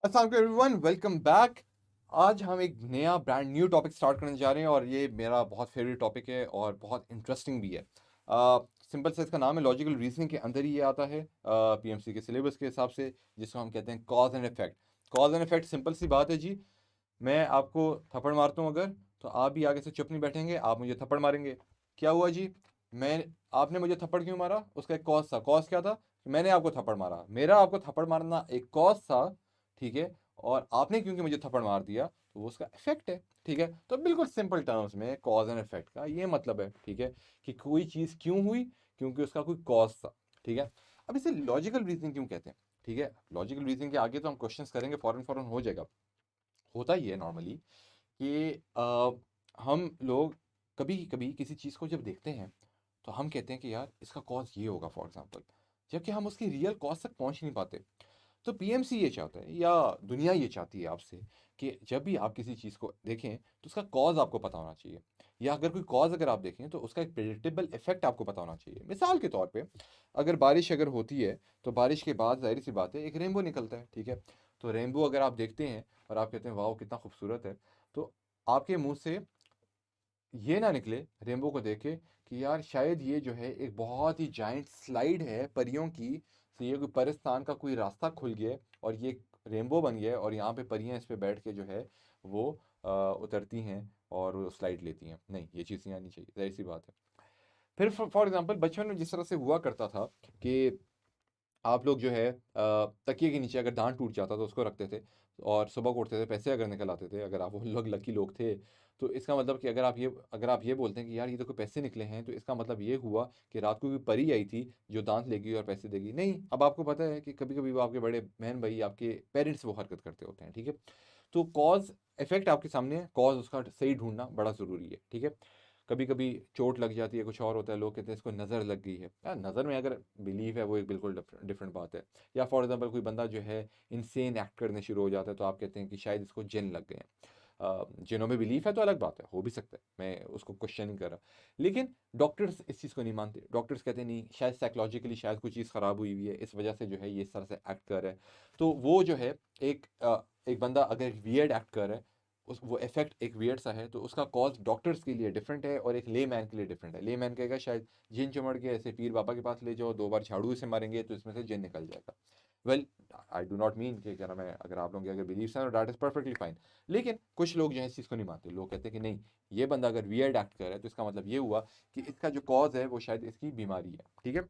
अस्सलाम वालेकुम everyone, welcome back. आज हम एक नया ब्रांड न्यू टॉपिक स्टार्ट करने जा रहे हैं और ये मेरा बहुत फेवरेट टॉपिक है और बहुत इंटरेस्टिंग भी है। सिंपल से इसका नाम है लॉजिकल रीजनिंग। के अंदर ही ये आता है पीएमसी के सिलेबस के हिसाब से, जिसको हम कहते हैं cause and effect. Cause and effect simple सी बात है जी। मैं आपको थप्पड़ मारता हूँ अगर, तो आप भी आगे से चुप नहीं बैठेंगे, आप मुझे थप्पड़ मारेंगे। क्या हुआ जी? मैं आपने मुझे थप्पड़ क्यों मारा? उसका एक कॉज था। कॉज क्या था? मैंने आपको थप्पड़ मारा, मेरा आपको थप्पड़ मारना एक कॉज था, ठीक है। और आपने क्योंकि मुझे थप्पड़ मार दिया तो वो उसका इफेक्ट है, ठीक है। तो बिल्कुल सिंपल टर्म्स में कॉज एंड इफेक्ट का ये मतलब है, ठीक है, कि कोई चीज़ क्यों हुई, क्योंकि उसका कोई कॉज था, ठीक है। अब इसे लॉजिकल रीजनिंग क्यों कहते हैं? ठीक है, लॉजिकल रीजनिंग के आगे तो हम क्वेश्चंस करेंगे, फौरन फौरन हो जाएगा। होता ही है नॉर्मली कि हम लोग कभी कभी किसी चीज़ को जब देखते हैं तो हम कहते हैं कि यार इसका कॉज ये होगा, फॉर एग्जांपल, जबकि हम उसकी रियल कॉज तक पहुंच नहीं पाते। तो पीएमसी ये चाहता है, या दुनिया ये चाहती है आपसे, कि जब भी आप किसी चीज़ को देखें तो उसका कॉज आपको पता होना चाहिए, या अगर कोई कॉज अगर आप देखें तो उसका एक प्रेडिक्टेबल इफेक्ट आपको पता होना चाहिए। मिसाल के तौर पे, अगर बारिश अगर होती है तो बारिश के बाद जाहिर सी बात है एक रेनबो निकलता है, ठीक है। तो रेनबो अगर आप देखते हैं और आप कहते हैं वाह कितना खूबसूरत है, तो आपके मुंह से ये ना निकले रेनबो को देख के कि यार शायद ये जो है एक बहुत ही जाइंट स्लाइड है परियों की, तो ये कोई परिस्तान का कोई रास्ता खुल गया और ये रेनबो बन गया और यहाँ पे परियां इस पे बैठ के जो है वो उतरती हैं और वो स्लाइड लेती हैं। नहीं, ये चीज़ नहीं आनी चाहिए, जाहिर सी बात है। फिर फॉर एग्जांपल बचपन में जिस तरह से हुआ करता था कि आप लोग जो है तकिए के नीचे अगर दांत टूट जाता तो उसको रखते थे और सुबह को उठते थे, पैसे अगर निकल आते थे, अगर आप वो लोग लकी लोग थे, तो इसका मतलब कि अगर आप ये बोलते हैं कि यार ये तो कोई पैसे निकले हैं, तो इसका मतलब ये हुआ कि रात को कोई परी आई थी जो दांत लेगी और पैसे देगी। नहीं, अब आपको पता है कि कभी कभी वो आपके बड़े बहन भाई, आपके पेरेंट्स वो हरकत करते होते हैं, ठीक है। तो कॉज इफेक्ट आपके सामने है, कॉज उसका सही ढूंढना बड़ा ज़रूरी है, ठीक है। कभी कभी चोट लग जाती है, कुछ और होता है, लोग कहते हैं इसको नज़र लग गई है। यार नज़र में अगर बिलीव है वो एक बिल्कुल डिफरेंट बात है। या फॉर एग्जांपल कोई बंदा जो है इनसेन एक्ट करने शुरू हो जाता है, तो आप कहते हैं कि शायद इसको जिन लग गए हैं। जिनों में बिलीफ है तो अलग बात है, हो भी सकता है, मैं उसको क्वेश्चन नहीं कर रहा। लेकिन डॉक्टर्स इस चीज़ को नहीं मानते। डॉक्टर्स कहते हैं नहीं, शायद साइकोलॉजिकली शायद कोई चीज़ ख़राब हुई हुई है, इस वजह से जो है ये इस तरह से एक्ट कर रहा है। तो वो जो है एक बंदा अगर वियर्ड एक्ट कर रहा है, उस वो इफेक्ट एक वियर्ड सा है, तो उसका कॉज डॉक्टर्स के लिए डिफरेंट है और एक ले मैन के लिए डिफरेंट है। ले मैन कहेगा शायद जिन चमड़ के ऐसे पीर बाबा के पास ले जाओ, 2 बार झाड़ू से मारेंगे तो इसमें से जिन निकल जाएगा। Well, I do not mean कि क्या नाम है, अगर आप लोगों के अगर बिलीव्स हैं दैट इज परफेक्टली फाइन। लेकिन कुछ लोग जो है इस चीज़ को नहीं मानते। लोग कहते हैं कि नहीं, ये बंदा अगर वियर्ड एक्ट कर रहा है तो इसका मतलब ये हुआ कि इसका जो कॉज है वो शायद इसकी बीमारी है, ठीक है।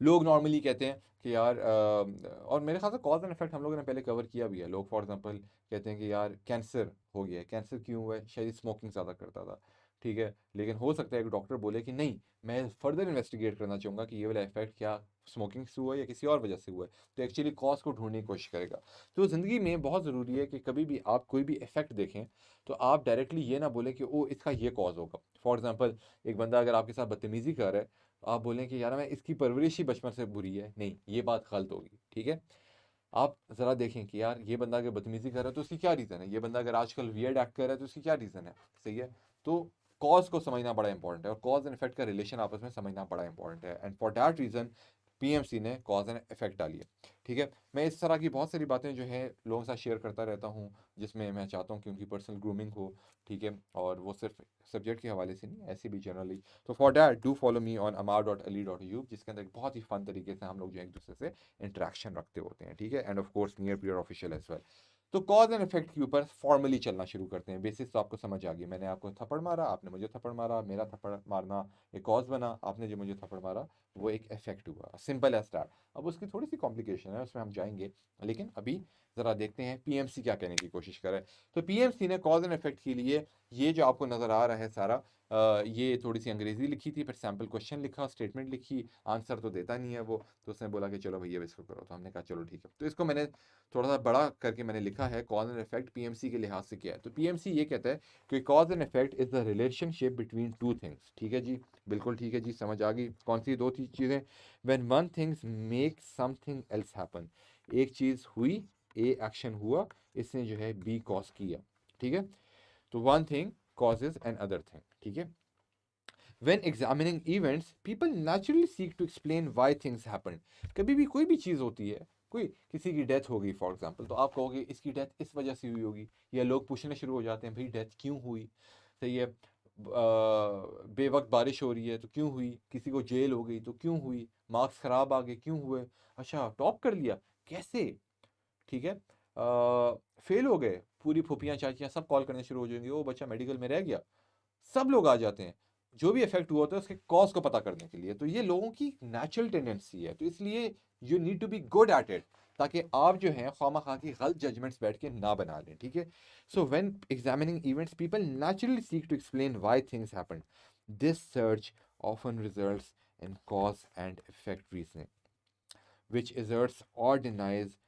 लोग नॉर्मली कहते हैं कि यार और मेरे ख्याल से कॉज एंड इफेक्ट हम लोगों ने पहले कवर किया भी है। लोग फॉर एग्जांपल कहते हैं कि यार कैंसर हो गया है। कैंसर क्यों हुआ है? शायद स्मोकिंग ज़्यादा करता था, ठीक है। लेकिन हो सकता है एक डॉक्टर बोले कि नहीं, मैं फर्दर इन्वेस्टिगेट करना चाहूँगा कि ये वाला इफेक्ट क्या स्मोकिंग से हुआ है या किसी और वजह से हुआ है। तो एक्चुअली कॉज को ढूंढने की कोशिश करेगा। तो ज़िंदगी में बहुत ज़रूरी है कि कभी भी आप कोई भी इफेक्ट देखें तो आप डायरेक्टली ये ना बोलें कि ओ इसका ये कॉज होगा। फॉर एग्जाम्पल, एक बंदा अगर आपके साथ बदतमीज़ी कर रहा है, आप बोलें कि यार मैं इसकी परवरिश ही बचपन से बुरी है, नहीं, ये बात गलत होगी, ठीक है। आप ज़रा देखें कि यार ये बंदा अगर बदतमीज़ी कर रहा है तो उसकी क्या रीज़न है, ये बंदा अगर आजकल वियर्ड एक्ट कर रहा है तो उसकी क्या रीज़न है, सही है। तो कॉज को समझना बड़ा इंपॉर्टेंट है और कॉज एंड इफेक्ट का रिलेशन आपस में समझना बड़ा इंपॉर्टेंट है, and for that reason PMC ने कॉज एंड इफेक्ट डाली है, ठीक है। मैं इस तरह की बहुत सारी बातें जो है लोगों के साथ शेयर करता रहता हूँ, जिसमें मैं चाहता हूँ कि उनकी पर्सनल ग्रूमिंग हो, ठीक है। और वो सिर्फ सब्जेक्ट के हवाले से नहीं, ऐसे भी जनरली। तो for that do follow me on amar.ali.ub, जिसके अंदर एक बहुत ही फन तरीके से हम लोग जो है एक दूसरे से इंटरेक्शन रखते होते हैं, ठीक है। And of course near peer official as well. तो कॉज एंड इफेक्ट के ऊपर फॉर्मली चलना शुरू करते हैं। बेसिस तो आपको समझ आ गई, मैंने आपको थप्पड़ मारा, आपने मुझे थप्पड़ मारा, मेरा थप्पड़ मारना एक कॉज बना, आपने जो मुझे थप्पड़ मारा वो एक इफेक्ट हुआ, सिंपल एज दैट। अब उसकी थोड़ी सी कॉम्प्लिकेशन है, उसमें हम जाएंगे, लेकिन अभी ज़रा देखते हैं पीएमसी क्या कहने की कोशिश करे। तो पीएमसी ने कॉज एंड इफेक्ट के लिए ये जो आपको नज़र आ रहा है सारा, ये थोड़ी सी अंग्रेजी लिखी थी, फिर सैम्पल क्वेश्चन लिखा, स्टेटमेंट लिखी, आंसर तो देता नहीं है वो। तो उसने बोला कि चलो भैया इसको करो, तो हमने कहा चलो ठीक है। तो इसको मैंने थोड़ा सा बड़ा करके मैंने लिखा है, कॉज एंड इफेक्ट पीएमसी के लिहाज से क्या है। तो पीएमसी ये कहता है कि cause and effect is the relationship between two things, ठीक है जी। बिल्कुल ठीक है जी, समझ आ गई कौन सी दो चीज़ें। When one things make something else happen, एक चीज़ हुई, ए एक्शन हुआ, इसने जो है बी कॉज किया, ठीक है। तो one thing causes an other thing, ठीक है। When examining events, people naturally seek to explain why things happen. कभी भी कोई भी चीज़ होती है, कोई किसी की डेथ हो गई फॉर एग्जांपल, तो आप कहोगे इसकी डेथ इस वजह से हुई होगी, या लोग पूछने शुरू हो जाते हैं भाई डेथ क्यों हुई, सही है, बेवक्त बारिश हो रही है तो क्यों हुई, किसी को जेल हो गई तो क्यों हुई, मार्क्स खराब आ गए क्यों हुए, अच्छा टॉप कर लिया कैसे, ठीक है, फेल हो गए, पूरी फूफियाँ चाचियाँ सब कॉल करने शुरू हो जाएंगी, वो बच्चा मेडिकल में रह गया, सब लोग आ जाते हैं जो भी इफेक्ट हुआ होता है उसके कॉज को पता करने के लिए। तो ये लोगों की नेचुरल टेंडेंसी है, तो इसलिए you need to be good at it, ताकि आप जो है खामा की गलत जजमेंट्स बैठ के ना बना लें, ठीक है। So when examining events people naturally seek to explain why things happened, this search often results in cause and effect reasoning, which asserts or denies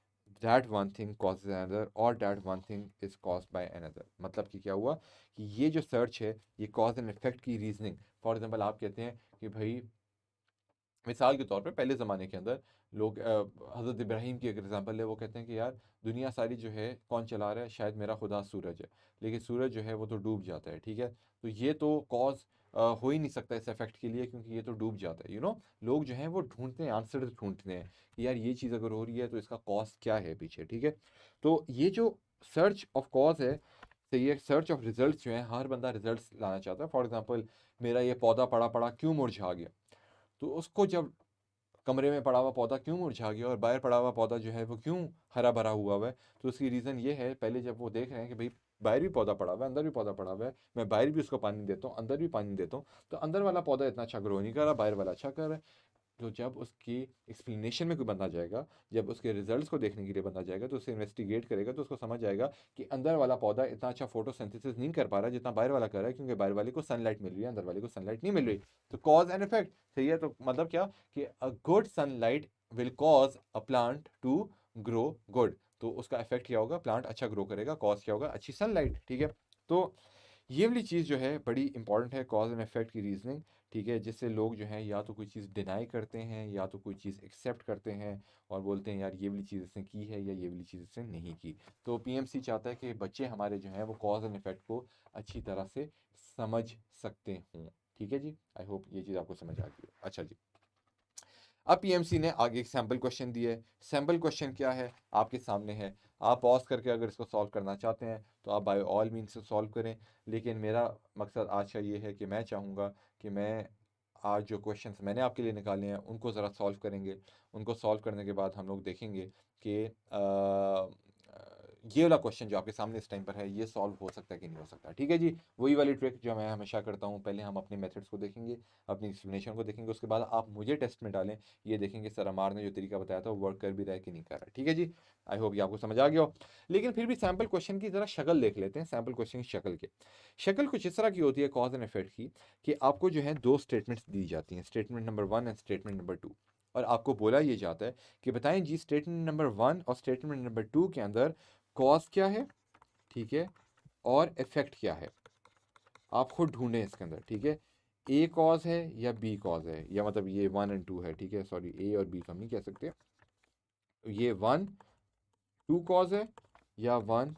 that one thing causes another or that one thing is caused by another। मतलब कि क्या हुआ कि ये जो search है ये cause and effect की रीजनिंग, फॉर एग्जांपल आप कहते हैं कि भाई, मिसाल के तौर पे पहले ज़माने के अंदर लोग हज़रत इब्राहीम की एक एग्जांपल है, वो कहते हैं कि यार दुनिया सारी जो है कौन चला रहा है, शायद मेरा खुदा सूरज है, लेकिन सूरज जो है वो तो डूब जाता है, ठीक है, तो ये तो कॉज हो ही नहीं सकता इस इफेक्ट के लिए, क्योंकि ये तो डूब जाता है, लोग जो हैं वो ढूंढते हैं, आंसर ढूंढते हैं कि यार ये चीज़ अगर हो रही है तो इसका कॉज क्या है पीछे, ठीक है। तो ये जो सर्च ऑफ कॉज है, तो ये सर्च ऑफ रिजल्ट जो है, हर बंदा रिजल्ट्स लाना चाहता है। फॉर एग्जाम्पल मेरा ये पौधा पड़ा पड़ा क्यों मुरझा गया, तो उसको जब कमरे में पड़ा हुआ पौधा क्यों मुरझा गया और बाहर पड़ा हुआ पौधा जो है वो क्यों हरा भरा हुआ है, तो उसकी रीज़न ये है, पहले जब वो देख रहे हैं कि भाई बाहर भी पौधा पड़ा हुआ है, अंदर भी पौधा पड़ा हुआ है, मैं बाहर भी उसको पानी देता हूँ, अंदर भी पानी देता हूँ, तो अंदर वाला पौधा इतना अच्छा ग्रो नहीं कर रहा, बाहर वाला अच्छा कर रहा है। तो जब उसकी एक्सप्लेनेशन में कोई बंदा जाएगा, जब उसके रिजल्ट्स को देखने के लिए बंदा जाएगा, तो उसे इन्वेस्टिगेट करेगा, तो उसको समझ आएगा कि अंदर वाला पौधा इतना अच्छा फोटोसिंथेसिस नहीं कर पा रहा जितना बाहर वाला कर रहा है, क्योंकि बाहर वाले को सनलाइट मिल रही है, अंदर वाले को सनलाइट नहीं मिल रही। तो कॉज एंड इफेक्ट, सही है, तो मतलब क्या कि a good sunlight will cause a plant to grow good, तो उसका इफेक्ट क्या होगा, प्लांट अच्छा ग्रो करेगा, कॉज क्या होगा, अच्छी सनलाइट, ठीक है। तो ये वाली चीज़ जो है बड़ी इंपॉर्टेंट है, कॉज एंड इफेक्ट की रीजनिंग, ठीक है, जिससे लोग जो हैं या तो कोई चीज़ डिनाई करते हैं या तो कोई चीज़ एक्सेप्ट करते हैं और बोलते हैं यार ये वाली चीज़ इसने की है या ये वाली चीज़ इसने नहीं की। तो पीएमसी चाहता है कि बच्चे हमारे जो हैं वो कॉज एंड इफेक्ट को अच्छी तरह से समझ सकते हों, ठीक है जी। आई होप ये चीज़ आपको समझ आ गई हो। अच्छा जी, अब पीएमसी ने आगे एक सैम्पल क्वेश्चन दिए है। सैम्पल क्वेश्चन क्या है आपके सामने है, आप पॉज करके अगर इसको सॉल्व करना चाहते हैं तो आप बाय ऑल मीन्स से सॉल्व करें, लेकिन मेरा मकसद आज का ये है कि मैं चाहूँगा कि मैं आज जो क्वेश्चंस मैंने आपके लिए निकाले हैं उनको ज़रा सॉल्व करेंगे। उनको सॉल्व करने के बाद हम लोग देखेंगे कि ये वाला क्वेश्चन जो आपके सामने इस टाइम पर है ये सॉल्व हो सकता है कि नहीं हो सकता, ठीक है जी। वही वाली ट्रिक जो मैं हमेशा करता हूँ, पहले हम अपने मेथड्स को देखेंगे, अपनी एक्सप्लेनेशन को देखेंगे, उसके बाद आप मुझे टेस्ट में डालें, ये देखेंगे सर अमार ने जो तरीका बताया था वो वर्क कर भी रहा है कि नहीं कर रहा है, ठीक है जी। आई होप ये आपको समझ आ गया हो। लेकिन फिर भी सैम्पल क्वेश्चन की ज़रा शक्ल देख लेते हैं, सैम्पल क्वेश्चन की शक्ल के, शक्ल कुछ इस तरह की होती है कॉज एंड इफेक्ट की, कि आपको जो है दो स्टेटमेंट्स दी जाती हैं, statement number 1 and statement number 2, और आपको बोला ये जाता है कि बताएं जी स्टेटमेंट नंबर 1 और स्टेटमेंट नंबर 2 के अंदर कॉज क्या है, ठीक है, और इफेक्ट क्या है, आप खुद ढूंढें इसके अंदर, ठीक है। ए कॉज है या बी कॉज है, या मतलब ये 1 और 2 है, ठीक है, सॉरी ए और बी तो हम नहीं कह सकते, तो ये 1 2 कॉज है या 1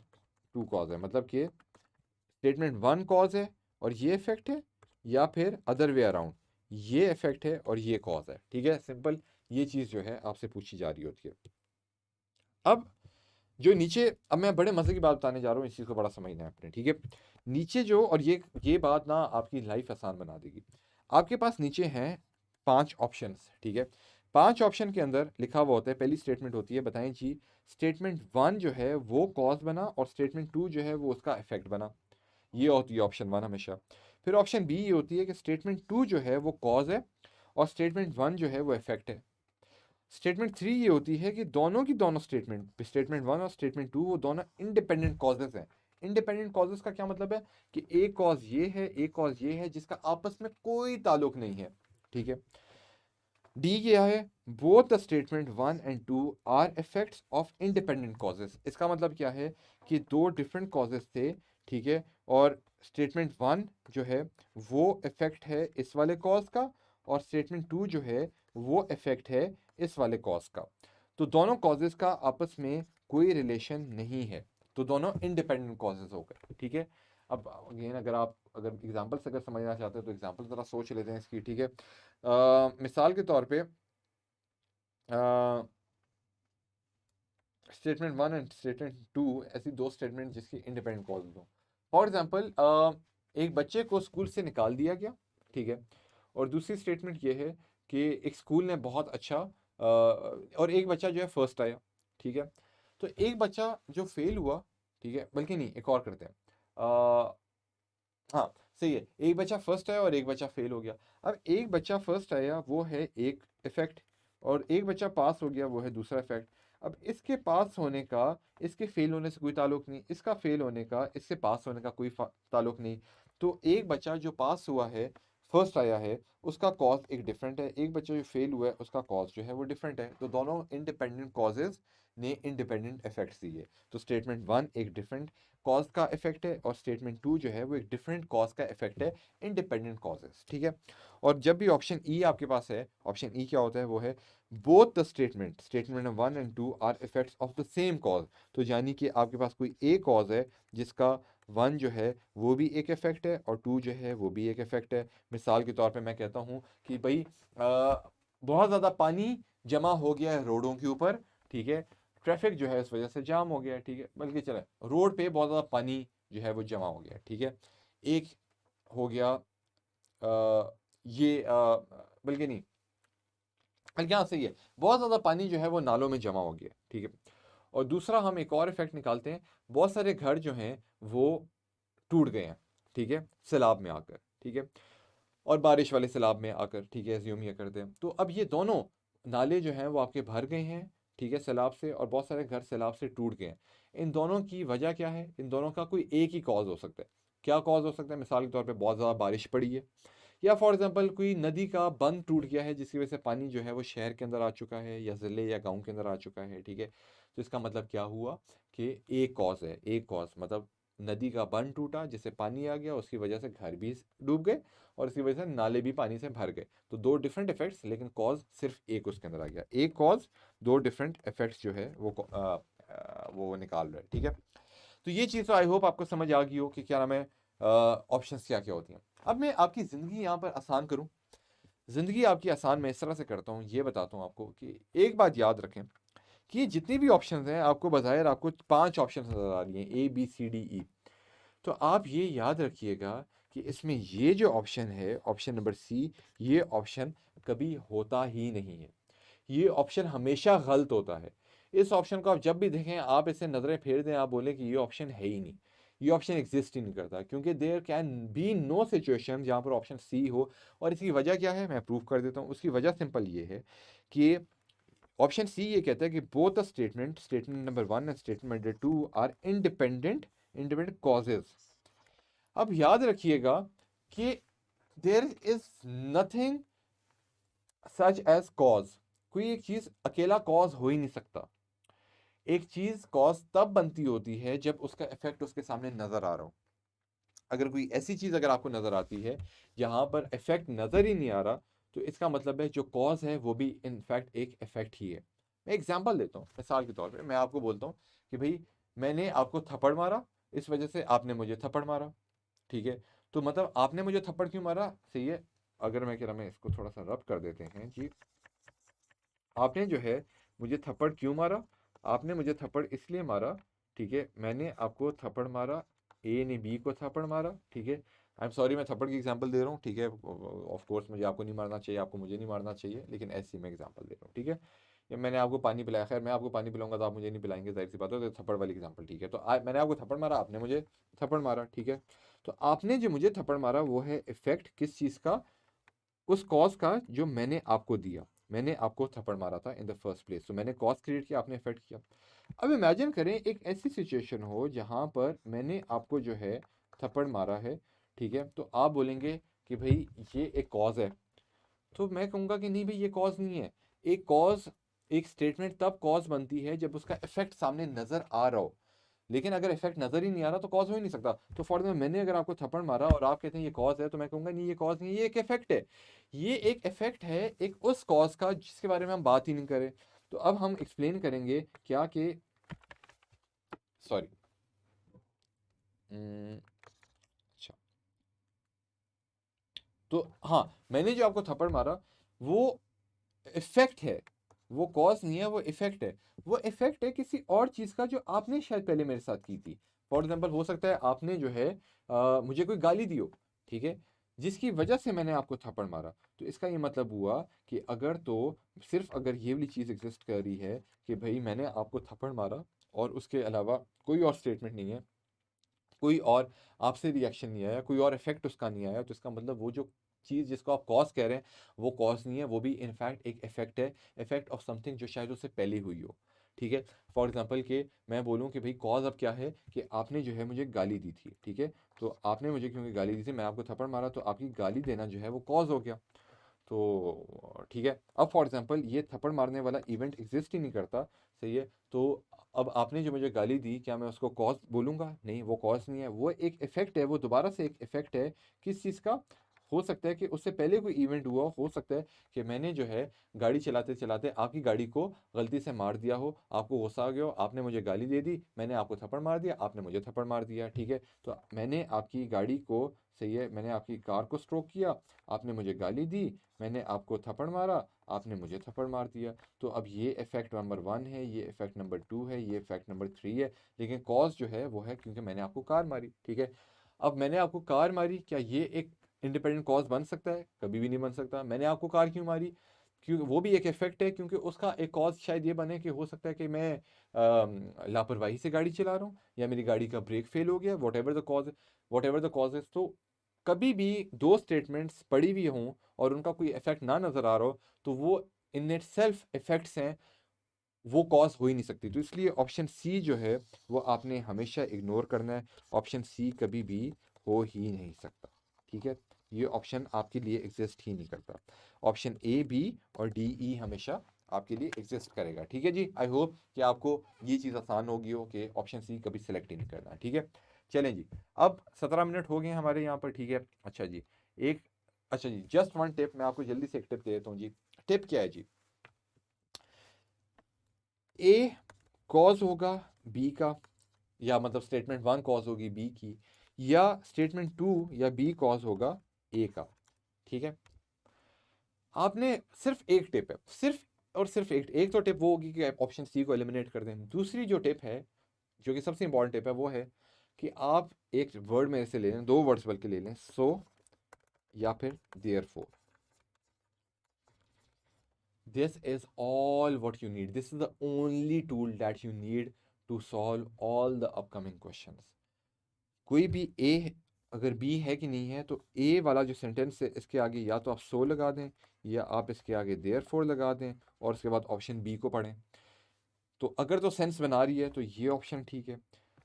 2 कॉज है, मतलब कि स्टेटमेंट 1 कॉज है और ये इफेक्ट है, या फिर अदर वे अराउंड, ये इफेक्ट है और ये कॉज है, ठीक है, सिंपल ये चीज़ जो है आपसे पूछी जा रही होती है। अब जो नीचे, अब मैं बड़े मज़े की बात बताने जा रहा हूँ, इस चीज़ को बड़ा समझना है आपने, ठीक है। नीचे जो, और ये बात ना आपकी लाइफ आसान बना देगी, आपके पास नीचे हैं 5 ऑप्शंस, ठीक है। 5 ऑप्शन के अंदर लिखा हुआ होता है, पहली स्टेटमेंट होती है बताएं जी स्टेटमेंट 1 जो है वो कॉज बना और स्टेटमेंट 2 जो है वो उसका इफेक्ट बना, ये होती है ऑप्शन 1 हमेशा। फिर ऑप्शन बी ये होती है कि स्टेटमेंट 2 जो है वो कॉज है और स्टेटमेंट 1 जो है वो इफेक्ट है। स्टेटमेंट 3 ये होती है कि दोनों की दोनों स्टेटमेंट, स्टेटमेंट 1 और स्टेटमेंट 2, वो दोनों इंडिपेंडेंट कॉजेज हैं। इंडिपेंडेंट कॉजेज का क्या मतलब है कि एक कॉज ये है, एक कॉज ये है, जिसका आपस में कोई ताल्लुक नहीं है, ठीक है। डी क्या है, both the statement 1 and 2 are effects of independent causes, इसका मतलब क्या है कि दो डिफरेंट कॉजेज थे, ठीक है, और स्टेटमेंट 1 जो है वो इफेक्ट है इस वाले कॉज का और स्टेटमेंट 2 जो है वो इफेक्ट है इस वाले कॉज का, तो दोनों कॉजेज का आपस में कोई रिलेशन नहीं है, तो दोनों इंडिपेंडेंट कॉजेज हो गए, ठीक है। अब अगेन अगर आप अगर एग्जांपल से अगर समझना चाहते हो तो एग्जांपल ज़रा सोच लेते हैं इसकी, ठीक है। मिसाल के तौर पे स्टेटमेंट 1 एंड स्टेटमेंट 2 ऐसी दो स्टेटमेंट जिसकी इंडिपेंडेंट कॉज हो। फॉर एग्जांपल एक बच्चे को स्कूल से निकाल दिया गया, ठीक है, और दूसरी स्टेटमेंट ये है कि एक स्कूल ने बहुत अच्छा और एक बच्चा जो है फर्स्ट आया, ठीक है। तो एक बच्चा जो फेल हुआ, ठीक है, बल्कि नहीं, एक और करते हैं। हाँ, सही है, एक बच्चा फर्स्ट आया और एक बच्चा फेल हो गया। अब एक बच्चा फर्स्ट आया वो है एक इफेक्ट, और एक बच्चा पास हो गया वो है दूसरा इफेक्ट। अब इसके पास होने का इसके फेल होने से कोई ताल्लुक नहीं, इसका फेल होने का इससे पास होने का कोई ताल्लुक नहीं। तो एक बच्चा जो पास हुआ है, फर्स्ट आया है, उसका कॉज एक डिफरेंट है, एक बच्चा जो फेल हुआ है उसका कॉज जो है वो डिफरेंट है। तो दोनों इंडिपेंडेंट कॉजेज ने इंडिपेंडेंट इफेक्ट्स दिए। तो स्टेटमेंट 1 एक डिफरेंट कॉज का इफेक्ट है और स्टेटमेंट 2 जो है वो एक डिफरेंट कॉज का इफेक्ट है, इंडिपेंडेंट कॉजेस, ठीक है। और जब भी ऑप्शन ई आपके पास है, ऑप्शन ई क्या होता है, वो है both the statement number 1 and 2 are effects of the same cause. तो यानी कि आपके पास कोई ए कॉज है जिसका 1 जो है वो भी एक इफेक्ट है और 2 जो है वो भी एक इफेक्ट है। मिसाल के तौर पे मैं कहता हूँ कि भाई बहुत ज़्यादा पानी जमा हो गया है रोडों के ऊपर, ठीक है, ट्रैफिक जो है इस वजह से जाम हो गया है, ठीक है, बल्कि चले रोड पे बहुत ज़्यादा पानी जो है वो जमा हो गया है, ठीक है। एक हो गया ये बल्कि नहीं, बल्कि हाँ सही है, बहुत ज़्यादा पानी जो है वो नालों में जमा हो गया है, ठीक है। और दूसरा हम एक और इफेक्ट निकालते हैं, बहुत सारे घर जो हैं वो टूट गए हैं, ठीक है, सैलाब में आकर, ठीक है, और बारिश वाले सैलाब में आकर, ठीक है, एज्यूम ये करते हैं। तो अब ये दोनों नाले जो हैं वो आपके भर गए हैं, ठीक है, सैलाब से, और बहुत सारे घर सैलाब से टूट गए हैं। इन दोनों की वजह क्या है? इन दोनों का कोई एक ही कॉज हो सकता है। क्या कॉज हो सकता है? मिसाल के तौर पे बहुत ज़्यादा बारिश पड़ी है, या फॉर एग्जांपल कोई नदी का बंद टूट गया है जिसकी वजह से पानी जो है वो शहर के अंदर आ चुका है या ज़िले या गांव के अंदर आ चुका है, ठीक है। तो इसका मतलब क्या हुआ कि एक कॉज है, एक कॉज मतलब नदी का बंद टूटा जिससे पानी आ गया, उसकी वजह से घर भी डूब गए और इसकी वजह से नाले भी पानी से भर गए। तो दो डिफरेंट इफेक्ट्स, लेकिन कॉज सिर्फ एक उसके अंदर आ गया, एक कॉज दो डिफरेंट इफेक्ट्स जो है वो निकाल रहा है, ठीक है। तो ये चीज़ तो आई होप आपको समझ आ गई हो कि क्या नाम है, ऑप्शंस क्या क्या होती हैं। अब मैं आपकी ज़िंदगी यहाँ पर आसान करूँ, ज़िंदगी आपकी आसान मैं इस तरह से करता हूँ, ये बताता हूँ आपको कि एक बात याद रखें कि ये जितनी भी ऑप्शंस हैं, आपको बज़ाहिर आपको 5 ऑप्शंस नज़र आ रही हैं, A B C D E. तो आप ये याद रखिएगा कि इसमें ये जो ऑप्शन है, ऑप्शन नंबर सी, ये ऑप्शन कभी होता ही नहीं है। ये ऑप्शन हमेशा गलत होता है। इस ऑप्शन को आप जब भी देखें, आप इसे नज़रें फेर दें, आप बोलें कि ये ऑप्शन है ही नहीं, ये ऑप्शन एग्जिस्ट ही नहीं करता, क्योंकि there can be no situation जहाँ पर ऑप्शन सी हो। और इसकी वजह क्या है, मैं प्रूव कर देता हूँ। उसकी वजह सिंपल ये है कि ऑप्शन सी ये कहता है कि both the statement number 1 and statement number 2 are independent causes. अब याद रखिएगा कि there is nothing such as cause. कोई एक चीज अकेला कॉज हो ही नहीं सकता। एक चीज कॉज तब बनती होती है जब उसका इफेक्ट उसके सामने नजर आ रहा हो। अगर कोई ऐसी चीज अगर आपको नजर आती है जहां पर इफेक्ट नजर ही नहीं आ रहा, तो इसका मतलब है जो कॉज है वो भी इनफैक्ट एक इफेक्ट ही है। मैं एग्जांपल देता हूँ, मिसाल के तौर पे मैं आपको बोलता हूँ कि भाई मैंने आपको थप्पड़ मारा, इस वजह से आपने मुझे थप्पड़ मारा, ठीक है। तो मतलब आपने मुझे थप्पड़ क्यों मारा, सही है। अगर मैं कह रहा, मैं इसको थोड़ा सा रब कर देते हैं जी। आपने जो है मुझे थप्पड़ क्यों मारा? आपने मुझे थप्पड़ इसलिए मारा, ठीक है, मैंने आपको थप्पड़ मारा, ए ने बी को थप्पड़ मारा, ठीक है। आई एम सॉरी, मैं थप्पड़ की एग्जांपल दे रहा हूँ, ठीक है। ऑफ कोर्स मुझे आपको नहीं मारना चाहिए, आपको मुझे नहीं मारना चाहिए, लेकिन ऐसी मैं एग्जांपल दे रहा हूँ, ठीक है। या मैंने आपको पानी पिलाया, खैर मैं आपको पानी पिलाऊंगा तो आप मुझे नहीं पिलाएंगे, जाहिर सी बात है, तो थप्पड़ वाली एग्जांपल, ठीक है। तो मैंने आपको थप्पड़ मारा, आपने मुझे थप्पड़ मारा, ठीक है। तो आपने जो मुझे थप्पड़ मारा वो है इफेक्ट किस चीज़ का? उस कॉज का जो मैंने आपको दिया। मैंने आपको थप्पड़ मारा था इन द फर्स्ट प्लेस, तो मैंने कॉज क्रिएट किया, आपने इफेक्ट किया। अब इमेजिन करें एक ऐसी सिचुएशन हो जहां पर मैंने आपको जो है थप्पड़ मारा है, ठीक है। तो आप बोलेंगे कि भाई ये एक कॉज है, तो मैं कहूँगा कि नहीं भाई ये कॉज नहीं है। एक कॉज, एक स्टेटमेंट तब कॉज बनती है जब उसका इफेक्ट सामने नजर आ रहा हो, लेकिन अगर इफेक्ट नजर ही नहीं आ रहा तो कॉज हो ही नहीं सकता। तो फॉर एग्जाम्पल मैंने अगर आपको थप्पड़ मारा और आप कहते हैं ये कॉज है, तो मैं कहूंगा नहीं ये कॉज नहीं है, ये एक इफेक्ट है। ये एक इफेक्ट है एक उस कॉज का जिसके बारे में हम बात ही नहीं करें। तो अब हम एक्सप्लेन करेंगे क्या कि, सॉरी, अच्छा, तो हाँ, मैंने जो आपको थप्पड़ मारा वो इफेक्ट है, वो कॉज नहीं है, वो इफेक्ट है। वो इफेक्ट है किसी और चीज़ का जो आपने शायद पहले मेरे साथ की थी। फॉर एग्जाम्पल हो सकता है आपने जो है मुझे कोई गाली दी हो, ठीक है, जिसकी वजह से मैंने आपको थप्पड़ मारा। तो इसका ये मतलब हुआ कि अगर तो सिर्फ अगर ये वाली चीज़ एग्जिस्ट कर रही है कि भाई मैंने आपको थप्पड़ मारा और उसके अलावा कोई और स्टेटमेंट नहीं है, कोई और आपसे रिएक्शन नहीं आया, कोई और इफेक्ट उसका नहीं आया, तो इसका मतलब वो जो चीज़ जिसको आप कॉज कह रहे हैं वो कॉज नहीं है, वो भी इनफैक्ट एक इफेक्ट है, इफेक्ट ऑफ समथिंग जो शायद उससे पहले हुई हो। ठीक है, फॉर एग्जाम्पल कि मैं बोलूँ कि भाई कॉज अब क्या है कि आपने जो है मुझे गाली दी थी, ठीक है, तो आपने मुझे क्योंकि गाली दी थी, मैं आपको थप्पड़ मारा, तो आपकी गाली देना जो है वो कॉज हो गया। तो ठीक है, अब फॉर एग्जांपल ये थप्पड़ मारने वाला इवेंट एग्जिस्ट ही नहीं करता, सही है, तो अब आपने जो मुझे गाली दी, क्या मैं उसको कॉज बोलूँगा? नहीं, वो कॉज नहीं है, वो एक इफेक्ट है, वो दोबारा से एक इफेक्ट है। किस चीज़ का? हो सकता है कि उससे पहले कोई इवेंट हुआ हो सकता है कि मैंने जो है गाड़ी चलाते चलाते आपकी गाड़ी को गलती से मार दिया हो, आपको गुस्सा आ गया हो, आपने मुझे गाली दे दी, मैंने आपको थप्पड़ मार दिया, आपने मुझे थप्पड़ मार दिया, ठीक है, तो मैंने आपकी गाड़ी को, सही है, मैंने आपकी कार को स्ट्रोक किया, आपने मुझे गाली दी, मैंने आपको थप्पड़ मारा, आपने मुझे थप्पड़ मार दिया। तो अब ये इफेक्ट नंबर 1 है, ये इफेक्ट नंबर 2 है, ये इफेक्ट नंबर 3 है, लेकिन कॉज जो है वो है क्योंकि मैंने आपको कार मारी, ठीक है। अब मैंने आपको कार मारी, क्या ये एक इंडिपेंडेंट कॉज बन सकता है? कभी भी नहीं बन सकता। मैंने आपको कार क्यों मारी? क्योंकि वो भी एक इफेक्ट है, क्योंकि उसका एक कॉज शायद ये बने कि हो सकता है कि मैं लापरवाही से गाड़ी चला रहा हूँ, या मेरी गाड़ी का ब्रेक फेल हो गया, what ever the cause, what ever the cause is. तो कभी भी दो स्टेटमेंट्स पड़ी हुई हों और उनका कोई इफेक्ट ना नज़र आ रहा हो, तो वो इन इट सेल्फ इफेक्ट्स हैं, वो कॉज हो ही नहीं सकती। तो इसलिए ऑप्शन सी जो है वो आपने हमेशा इग्नोर करना है। ऑप्शन सी कभी भी हो ही नहीं सकता, ठीक है, ये ऑप्शन आपके लिए एग्जिस्ट ही नहीं करता। ऑप्शन ए, बी और डी, ई हमेशा आपके लिए एग्जिस्ट करेगा, ठीक है जी। आई होप कि आपको ये चीज़ आसान होगी हो कि ऑप्शन सी कभी सेलेक्ट ही नहीं करना, ठीक है। चलें जी, अब 17 मिनट हो गए हैं हमारे यहाँ पर, ठीक है। अच्छा जी, एक, अच्छा जी, जस्ट वन टिप, मैं आपको जल्दी से एक टिप दे देता हूँ जी। टिप क्या है जी? ए कॉज होगा बी का, या मतलब स्टेटमेंट 1 कॉज होगी बी की, या स्टेटमेंट 2 या बी कॉज होगा ए का, ठीक है। आपने सिर्फ एक टिप है, सिर्फ और सिर्फ एक एक तो टिप वो होगी कि आप ऑप्शन सी को एलिमिनेट कर दें। दूसरी जो टिप है, जो कि सबसे इंपॉर्टेंट टिप है, वो है कि आप एक वर्ड में से ले लें, दो वर्ड्स बल्कि ले लें, सो या फिर therefore. This is all what you need. This is the only tool that you need to solve all the upcoming questions. कोई भी ए, अगर बी है कि नहीं है, तो ए वाला जो सेंटेंस है इसके आगे या तो आप सो लगा दें, या आप इसके आगे देयर फोर लगा दें, और उसके बाद ऑप्शन बी को पढ़ें। तो अगर तो सेंस बना रही है तो ये ऑप्शन ठीक है,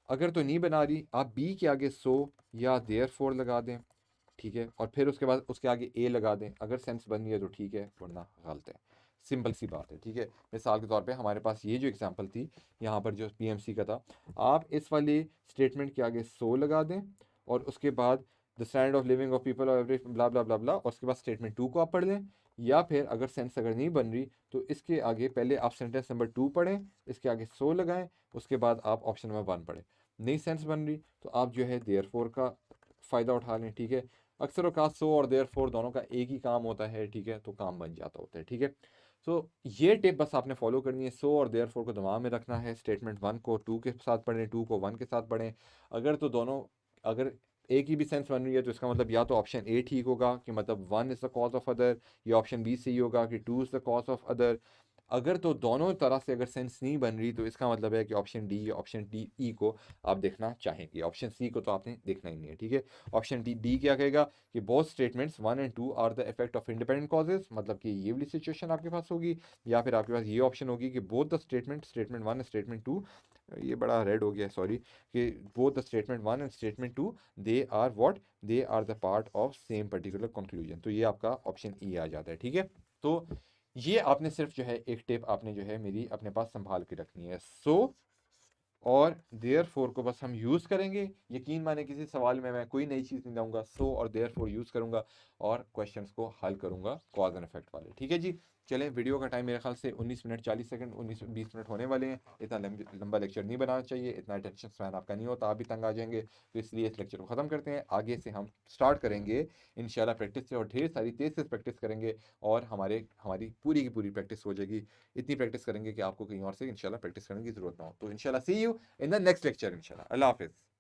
अगर तो नहीं बना रही, आप बी के आगे सो या देयर फोर लगा दें, ठीक है, और फिर उसके बाद उसके आगे ए लगा दें। अगर सेंस बन रही है तो ठीक है, वरना गलत है। सिंपल सी बात है, ठीक है। मिसाल के तौर पे हमारे पास ये जो एग्जांपल थी यहाँ पर जो पीएमसी का था, आप इस वाले स्टेटमेंट के आगे सो लगा दें, और उसके बाद the standard of living of people और एवरी ब्ला ब्ला ब्ला ब्ला, और उसके बाद स्टेटमेंट 2 को आप पढ़ लें। या फिर अगर सेंस अगर नहीं बन रही, तो इसके आगे पहले आप सेंटेंस नंबर 2 पढ़ें, इसके आगे सो लगाएं, उसके बाद आप ऑप्शन नंबर 1 पढ़ें। नहीं सेंस बन रही तो आप जो है देयर फोर का फ़ायदा उठा लें, ठीक है। अक्सर औकात सो और देयर फोर दोनों का एक ही काम होता है, ठीक है, तो काम बन जाता होता है, ठीक है। तो ये टिप बस आपने फॉलो करनी है, सो और देयर फोर को दिमाग में रखना है। स्टेटमेंट 1 को 2 के साथ पढ़ें, 2 को 1 के साथ पढ़ें। अगर तो दोनों, अगर एक ही भी सेंस बन रही है, तो इसका मतलब या तो ऑप्शन ए ठीक होगा कि मतलब 1 is the cause of other, या ऑप्शन बी सही होगा कि 2 is the cause of other. अगर तो दोनों तरह से अगर सेंस नहीं बन रही, तो इसका मतलब है कि ऑप्शन डी या ऑप्शन डी ई को आप देखना चाहेंगे, ऑप्शन सी को तो आपने देखना ही नहीं है, ठीक है। ऑप्शन डी डी क्या कहेगा कि both statements 1 and 2 are the effect of independent causes, मतलब कि ये वाली सिचुएशन आपके पास होगी। या फिर आपके पास ये ऑप्शन होगी कि both the statement, statement 1 and statement 2, ये बड़ा रेड हो गया सॉरी, कि both the statement 1 and statement 2 they are what, they are the part of same particular conclusion. तो ये आपका ऑप्शन ई आ जाता है, ठीक है। तो ये आपने सिर्फ जो है एक टिप आपने जो है मेरी अपने पास संभाल के रखनी है, सो और देयर फोर को बस हम यूज़ करेंगे। यकीन माने किसी सवाल में मैं कोई नई चीज़ नहीं लाऊंगा, सो और देयर फोर यूज़ करूंगा और क्वेश्चंस को हल करूंगा कॉज एंड इफेक्ट वाले, ठीक है जी। चलें, वीडियो का टाइम मेरे ख्याल से 19 मिनट 40 सेकंड 19-20 मिनट होने वाले हैं। इतना लंबा लेक्चर नहीं बनाना चाहिए, इतना अटेंशन स्पैन आपका नहीं होता, आप भी तंग आ जाएंगे। तो इसलिए इस लेक्चर को ख़त्म करते हैं। आगे से हम स्टार्ट करेंगे इंशाल्लाह प्रैक्टिस से, और ढेर सारी तेज़ तेज़ प्रैक्टिस करेंगे, और हमारी पूरी की पूरी प्रैक्टिस हो जाएगी। इतनी प्रैक्टिस करेंगे कि आपको कहीं और से इंशाल्लाह प्रैक्टिस करने की ज़रूरत ना हो। तो इंशाल्लाह see you in the next lecture इंशाल्लाह। अल्लाह हाफ़िज़।